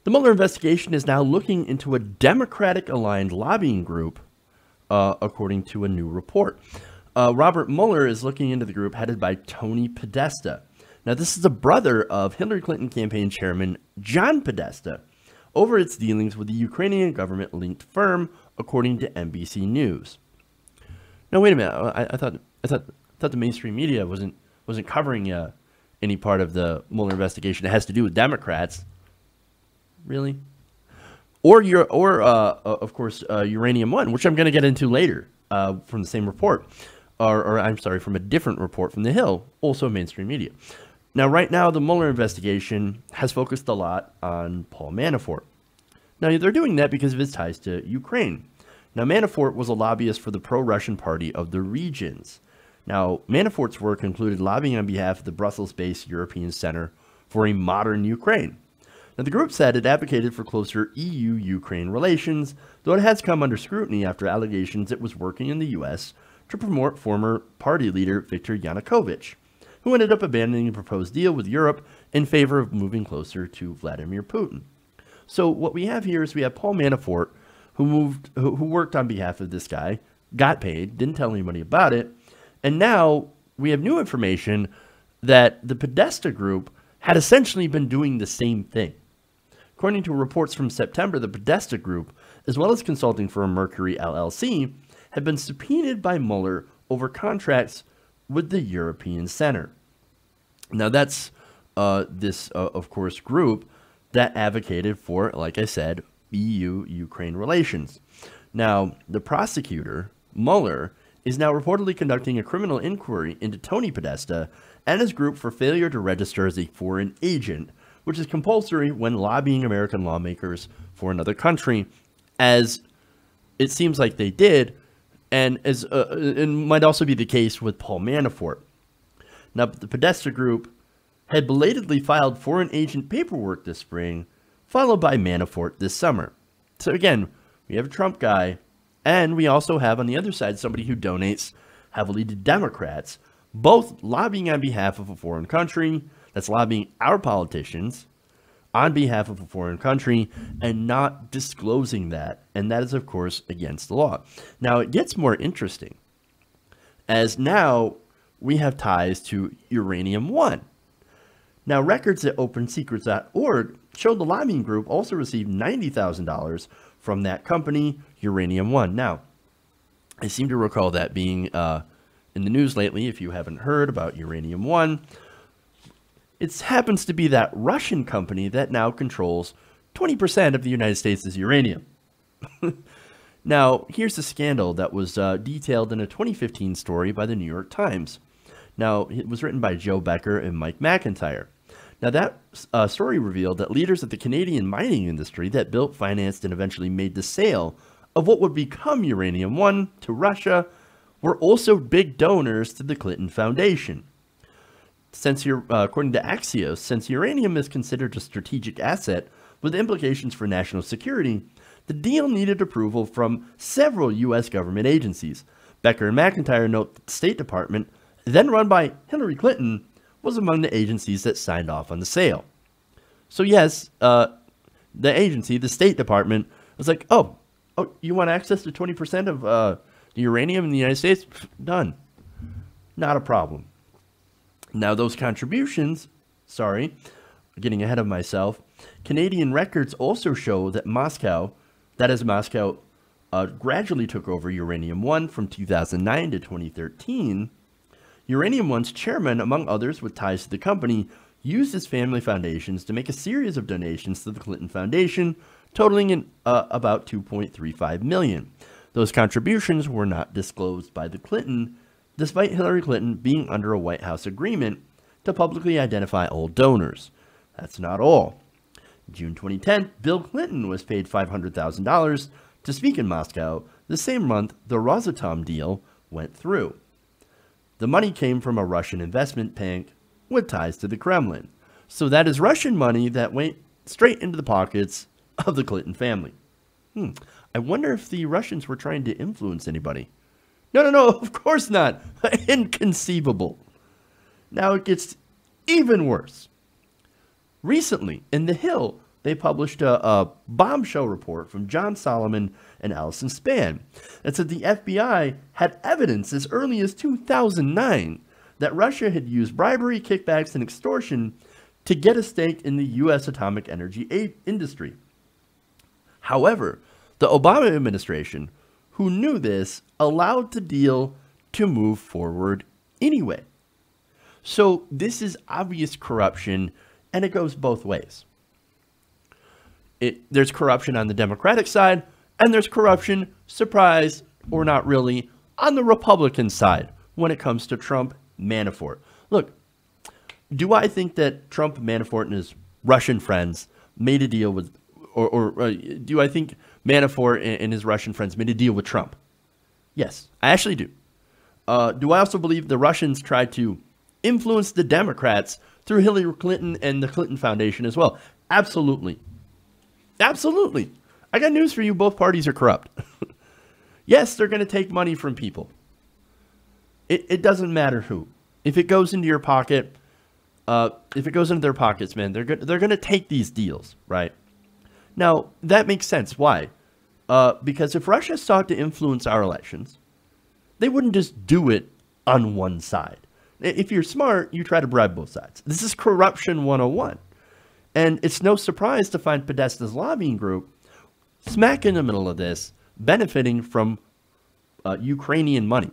The Mueller investigation is now looking into a Democratic-aligned lobbying group, according to a new report. Robert Mueller is looking into the group headed by Tony Podesta. Now, this is the brother of Hillary Clinton campaign chairman John Podesta, over its dealings with the Ukrainian government-linked firm, according to NBC News. Now, wait a minute. I thought the mainstream media wasn't covering any part of the Mueller investigation that has to do with Democrats. Really? Or of course, Uranium One, which I'm going to get into later, from the same report, or I'm sorry, from a different report from The Hill, also mainstream media. Now, right now, the Mueller investigation has focused a lot on Paul Manafort. Now, they're doing that because of his ties to Ukraine. Now, Manafort was a lobbyist for the pro-Russian party of the Regions. Now, Manafort's work included lobbying on behalf of the Brussels-based European Center for a Modern Ukraine. Now, the group said it advocated for closer EU-Ukraine relations, though it has come under scrutiny after allegations it was working in the U.S. to promote former party leader Viktor Yanukovych, who ended up abandoning the proposed deal with Europe in favor of moving closer to Vladimir Putin. So what we have here is we have Paul Manafort, who worked on behalf of this guy, got paid, didn't tell anybody about it, and now we have new information that the Podesta Group had essentially been doing the same thing. According to reports from September, the Podesta Group, as well as consulting firm Mercury LLC, had been subpoenaed by Mueller over contracts with the European Center. Now, that's of course, group that advocated for, like I said, EU-Ukraine relations. Now, the prosecutor, Mueller, is now reportedly conducting a criminal inquiry into Tony Podesta and his group for failure to register as a foreign agent, which is compulsory when lobbying American lawmakers for another country, as it seems like they did, and as it might also be the case with Paul Manafort. Now, the Podesta Group had belatedly filed foreign agent paperwork this spring, followed by Manafort this summer. So again, we have a Trump guy, and we also have on the other side somebody who donates heavily to Democrats, both lobbying on behalf of a foreign country, that's lobbying our politicians on behalf of a foreign country and not disclosing that. And that is, of course, against the law. Now, it gets more interesting, as now we have ties to Uranium One. Now, records at OpenSecrets.org show the lobbying group also received $90,000 from that company, Uranium One. Now, I seem to recall that being in the news lately. If you haven't heard about Uranium One, it happens to be that Russian company that now controls 20% of the United States' uranium. Now, here's the scandal that was detailed in a 2015 story by the New York Times. Now, it was written by Joe Becker and Mike McIntyre. Now, that story revealed that leaders of the Canadian mining industry that built, financed, and eventually made the sale of what would become Uranium One to Russia were also big donors to the Clinton Foundation. According to Axios, since uranium is considered a strategic asset with implications for national security, the deal needed approval from several U.S. government agencies. Becker and McIntyre note that the State Department, then run by Hillary Clinton, was among the agencies that signed off on the sale. So yes, the agency, the State Department, was like, oh, you want access to 20% of the uranium in the United States? Done. Not a problem. Now, those contributions, sorry, getting ahead of myself, Canadian records also show that Moscow gradually took over Uranium One from 2009 to 2013. Uranium One's chairman, among others with ties to the company, used his family foundations to make a series of donations to the Clinton Foundation, totaling about $2.35 million. Those contributions were not disclosed by the Clinton, despite Hillary Clinton being under a White House agreement to publicly identify all donors. That's not all. June 2010, Bill Clinton was paid $500,000 to speak in Moscow. The same month, the Rosatom deal went through. The money came from a Russian investment bank with ties to the Kremlin. So that is Russian money that went straight into the pockets of the Clinton family. I wonder if the Russians were trying to influence anybody. No, of course not. Inconceivable. Now it gets even worse. Recently, in The Hill, they published a bombshell report from John Solomon and Allison Spann that said the FBI had evidence as early as 2009 that Russia had used bribery, kickbacks, and extortion to get a stake in the U.S. atomic energy industry. However, the Obama administration, who knew this, allowed the deal to move forward anyway. So this is obvious corruption, and it goes both ways. There's corruption on the Democratic side, and there's corruption, surprise, or not really, on the Republican side when it comes to Trump, Manafort. Look, do I think that Trump, Manafort, and his Russian friends made a deal with, or do I think Manafort and his Russian friends made a deal with Trump? Yes, I actually do. Do I also believe the Russians tried to influence the Democrats through Hillary Clinton and the Clinton Foundation as well? Absolutely. Absolutely. I got news for you. Both parties are corrupt. Yes, they're going to take money from people. It doesn't matter who. If it goes into your pocket, if it goes into their pockets, man, they're going to take these deals, right? Now, that makes sense. Why? Because if Russia sought to influence our elections, they wouldn't just do it on one side. If you're smart, you try to bribe both sides. This is corruption 101. And it's no surprise to find Podesta's lobbying group smack in the middle of this, benefiting from Ukrainian money.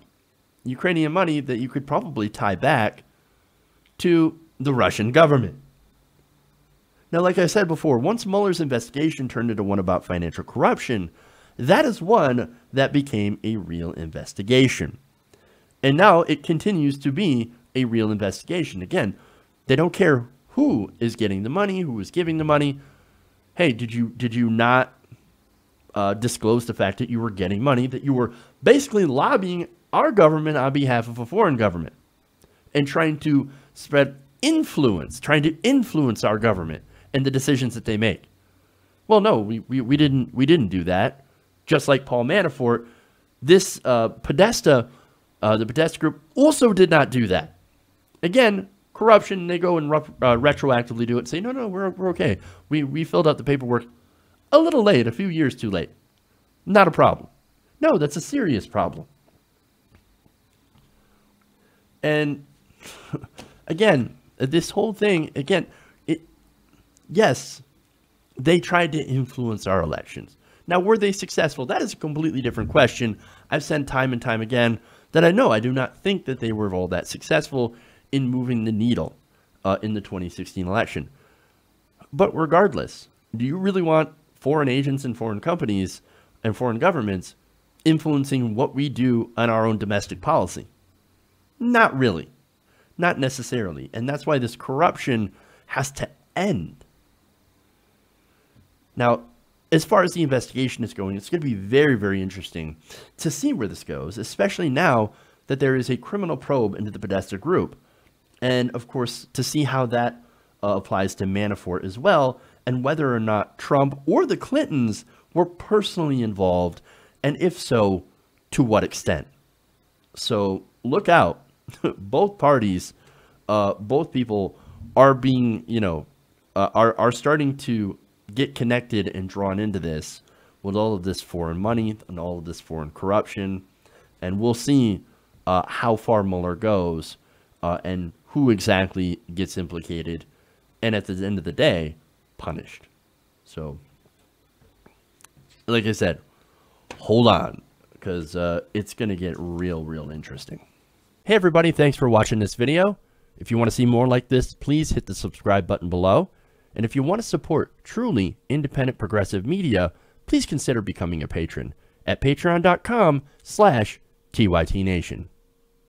Ukrainian money that you could probably tie back to the Russian government. Now, like I said before, once Mueller's investigation turned into one about financial corruption, that is one that became a real investigation. And now it continues to be a real investigation. Again, they don't care who is getting the money, who is giving the money. Hey, did you not disclose the fact that you were getting money, that you were basically lobbying our government on behalf of a foreign government and trying to spread influence, trying to influence our government and the decisions that they make? Well, no, we didn't do that. Just like Paul Manafort, this Podesta, the Podesta Group also did not do that. Again, corruption. They go and retroactively do it and say, no, we're okay. We filled out the paperwork a little late, a few years too late. Not a problem. No, that's a serious problem. And again, this whole thing, again, yes, they tried to influence our elections. Now, were they successful? That is a completely different question. I've said time and time again that I do not think that they were all that successful in moving the needle in the 2016 election. But regardless, do you really want foreign agents and foreign companies and foreign governments influencing what we do on our own domestic policy? Not really. Not necessarily. And that's why this corruption has to end. Now, as far as the investigation is going, it's going to be very, very interesting to see where this goes, especially now that there is a criminal probe into the Podesta Group. And, of course, to see how that applies to Manafort as well, and whether or not Trump or the Clintons were personally involved, and if so, to what extent. So look out. Both parties, both people are being, are starting to get connected and drawn into this with all of this foreign money and all of this foreign corruption. And we'll see how far Mueller goes and who exactly gets implicated and at the end of the day, punished. So, like I said, hold on, because it's going to get real interesting. Hey everybody, thanks for watching this video. If you want to see more like this, please hit the subscribe button below. And if you want to support truly independent progressive media, please consider becoming a patron at patreon.com/TYTNation.